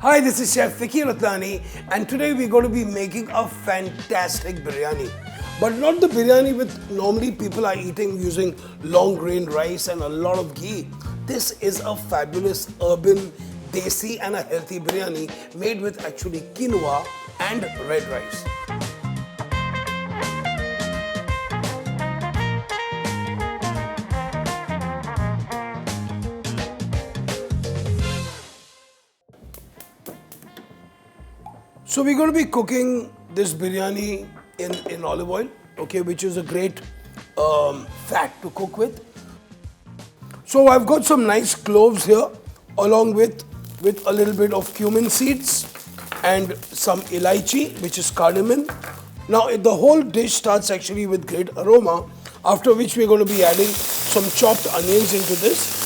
Hi, this is Chef Vicky Ratlani, and today we're going to be making a fantastic biryani. But not the biryani with normally people are eating using long grain rice and a lot of ghee. This is a fabulous urban, desi and a healthy biryani made with actually quinoa and red rice. So we're going to be cooking this biryani in olive oil, okay, which is a great fat to cook with. So I've got some nice cloves here, along with a little bit of cumin seeds and some elaichi, which is cardamom. Now the whole dish starts actually with great aroma, after which we're going to be adding some chopped onions into this.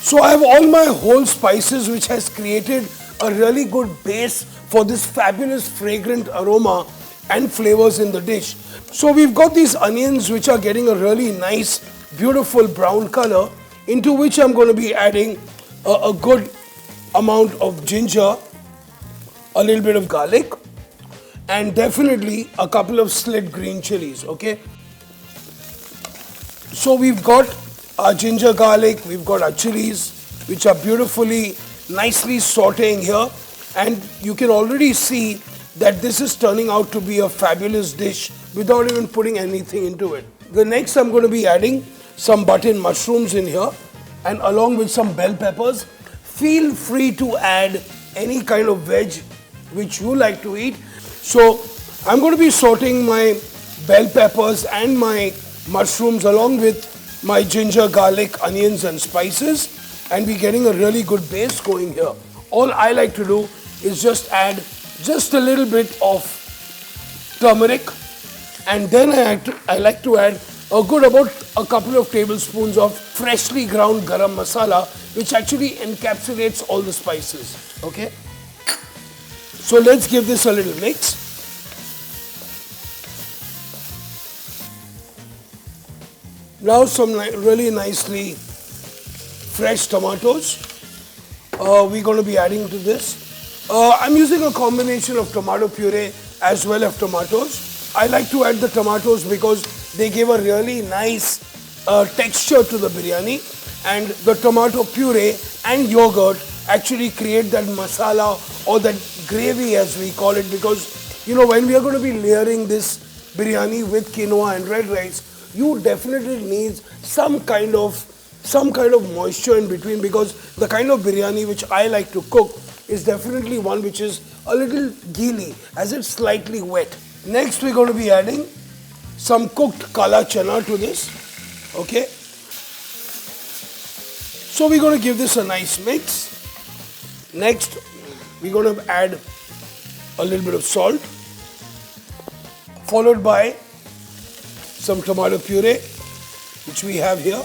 So I have all my whole spices, which has created a really good base for this fabulous fragrant aroma and flavors in the dish. So we've got these onions which are getting a really nice, beautiful brown color, into which I'm going to be adding a good amount of ginger, a little bit of garlic, and definitely a couple of slit green chilies, okay? So we've got our ginger garlic, we've got our chilies, which are beautifully, nicely sauteing here, and you can already see that this is turning out to be a fabulous dish without even putting anything into it. The next I'm going to be adding some button mushrooms in here, and along with some bell peppers. Feel free to add any kind of veg which you like to eat. So I'm going to be sauteing my bell peppers and my mushrooms along with my ginger, garlic, onions and spices, and we're getting a really good base going here. All I like to do is just add just a little bit of turmeric, and then I like to add about a couple of tablespoons of freshly ground garam masala, which actually encapsulates all the spices, okay? So let's give this a little mix. Now some really nicely fresh tomatoes we're going to be adding to this. I'm using a combination of tomato puree as well as tomatoes. I like to add the tomatoes because they give a really nice texture to the biryani, and the tomato puree and yogurt actually create that masala or that gravy as we call it, because you know when we are going to be layering this biryani with quinoa and red rice, you definitely need some kind of moisture in between, because the kind of biryani which I like to cook is definitely one which is a little ghee, as it's slightly wet. Next we're going to be adding some cooked kala chana to this, okay? So we're going to give this a nice mix. Next we're going to add a little bit of salt, followed by some tomato puree, which we have here.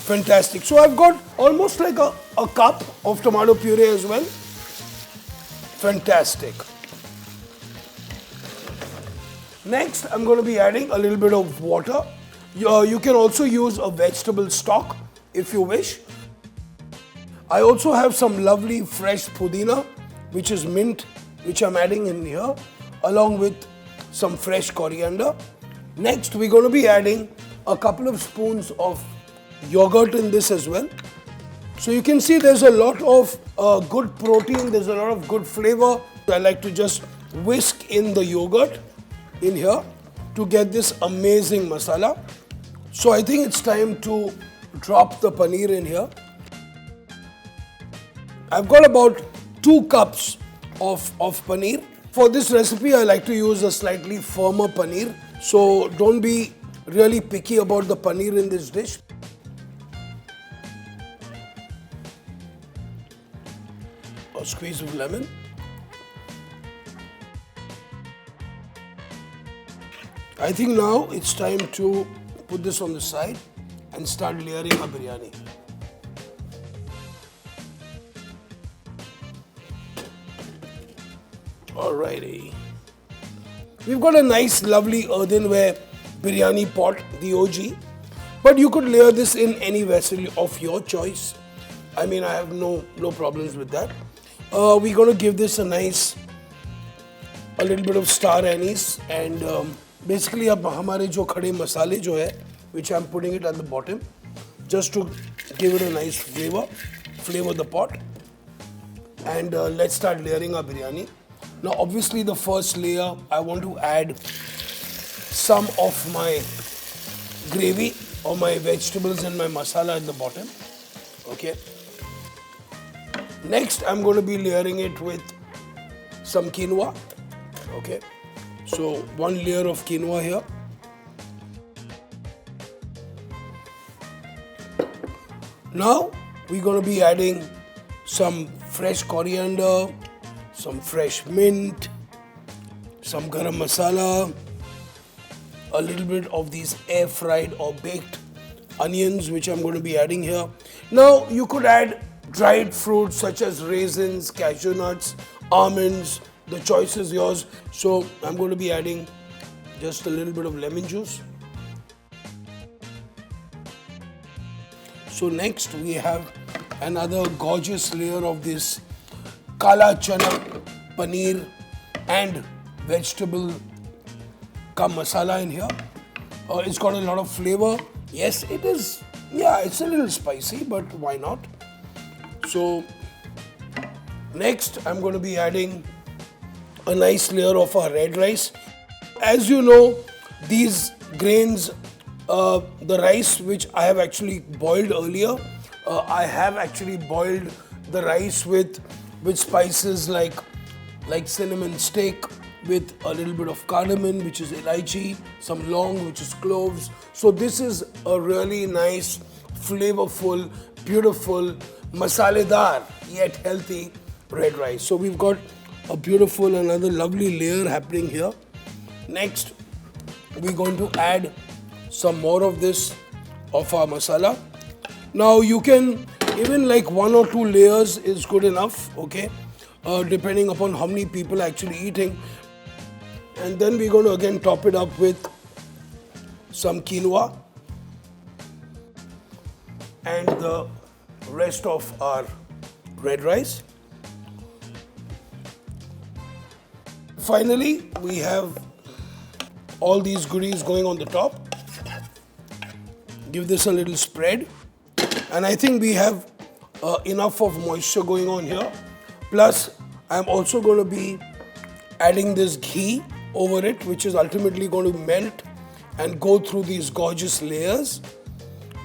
Fantastic. So I've got almost like a cup of tomato puree as well. Fantastic. Next, I'm going to be adding a little bit of water. You can also use a vegetable stock if you wish. I also have some lovely fresh pudina, which is mint, which I'm adding in here, along with some fresh coriander. Next, we're going to be adding a couple of spoons of yogurt in this as well. So you can see there's a lot of good protein, there's a lot of good flavor. I like to just whisk in the yogurt in here to get this amazing masala. So I think it's time to drop the paneer in here. I've got about 2 cups of paneer. For this recipe, I like to use a slightly firmer paneer. So don't be really picky about the paneer in this dish. A squeeze of lemon. I think now it's time to put this on the side and start layering our biryani. Alrighty. We've got a nice lovely earthenware biryani pot, the OG. But you could layer this in any vessel of your choice. I mean, I have no problems with that. We're going to give this a little bit of star anise, and basically अब हमारे जो खड़े मसाले जो है, which I'm putting it at the bottom, just to give it a nice flavor the pot. And let's start layering our biryani. Now obviously the first layer, I want to add some of my gravy or my vegetables and my masala at the bottom. Okay. Next I'm going to be layering it with some quinoa. Okay. So one layer of quinoa here. Now we're going to be adding some fresh coriander, some fresh mint, some garam masala, a little bit of these air fried or baked onions which I'm going to be adding here. Now you could add dried fruits such as raisins, cashew nuts, almonds. The choice is yours. So I'm going to be adding just a little bit of lemon juice. So next we have another gorgeous layer of this kala chana, paneer and vegetable ka masala in here. It's got a lot of flavor. Yes, it is. Yeah, it's a little spicy, but why not? So next I'm going to be adding a nice layer of our red rice. As you know, these grains, the rice which I have actually boiled earlier, I have actually boiled the rice with spices like cinnamon stick, with a little bit of cardamom, which is elaichi, some long, which is cloves. So this is a really nice, flavorful, beautiful, masaledar yet healthy red rice. So we've got a beautiful, another lovely layer happening here. Next, we're going to add some more of this of our masala. Now you can even like 1 or 2 layers is good enough, okay, depending upon how many people are actually eating. And then we're going to again top it up with some quinoa and the rest of our red rice. Finally, we have all these goodies going on the top. Give this a little spread. And I think we have enough of moisture going on here. Plus, I'm also going to be adding this ghee over it, which is ultimately going to melt and go through these gorgeous layers.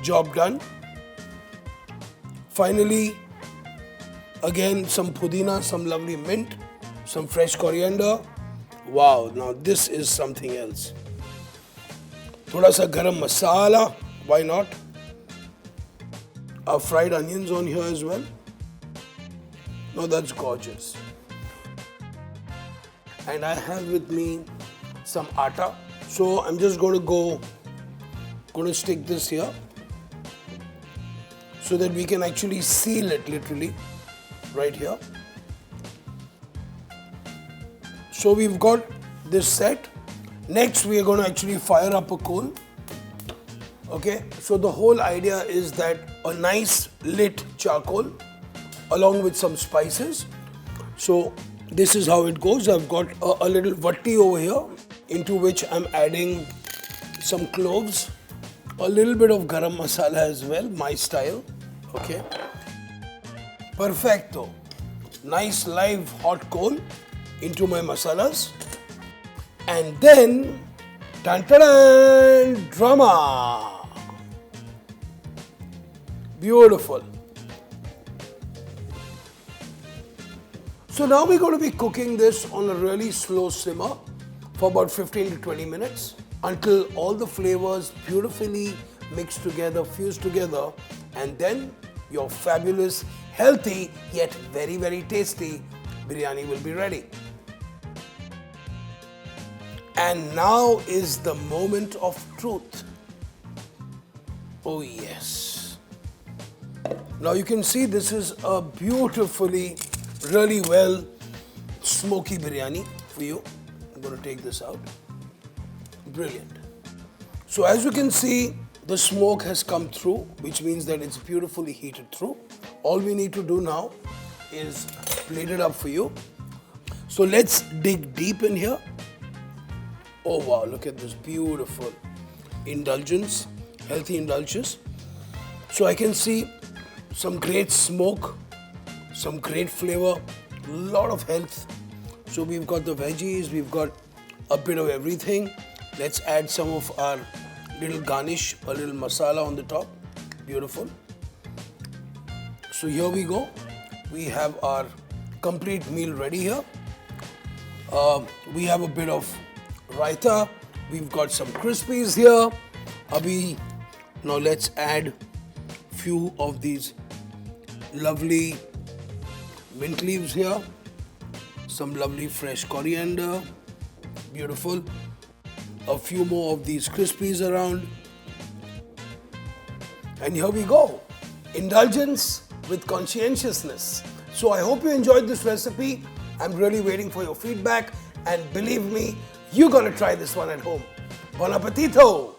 Job done. Finally, again, some pudina, some lovely mint, some fresh coriander. Wow, now this is something else. Thoda sa garam masala, why not? Our fried onions on here as well. Now that's gorgeous. And I have with me some atta. So I'm just going to stick this here so that we can actually seal it literally right here. So we've got this set. Next we are going to actually fire up a coal. Okay, so the whole idea is that a nice lit charcoal along with some spices. So this is how it goes. I've got a little vatti over here into which I'm adding some cloves, a little bit of garam masala as well, my style. Okay, perfecto. Nice live hot coal into my masalas, and then tan-ta-dan, drama. Beautiful. So now we're going to be cooking this on a really slow simmer for about 15 to 20 minutes until all the flavors beautifully mix together, fuse together, and then your fabulous, healthy, yet very, very tasty biryani will be ready. And now is the moment of truth. Oh yes. Now you can see this is a beautifully, really well smoky biryani for you. I'm going to take this out. Brilliant. So as you can see, The smoke has come through, which means that it's beautifully heated through. All we need to do now is plate it up for you. So let's dig deep in here. Oh wow, look at this beautiful indulgence, healthy indulgence. So I can see some great smoke, some great flavor, a lot of health. So we've got the veggies, we've got a bit of everything. Let's add some of our little garnish, a little masala on the top. Beautiful. So here we go. We have our complete meal ready here. We have a bit of raita. We've got some crispies here. Abhi, now let's add few of these lovely mint leaves here. Some lovely fresh coriander. Beautiful. A few more of these crispies around. And here we go. Indulgence with conscientiousness. So I hope you enjoyed this recipe. I'm really waiting for your feedback. And believe me, you're gonna try this one at home. Buon appetito!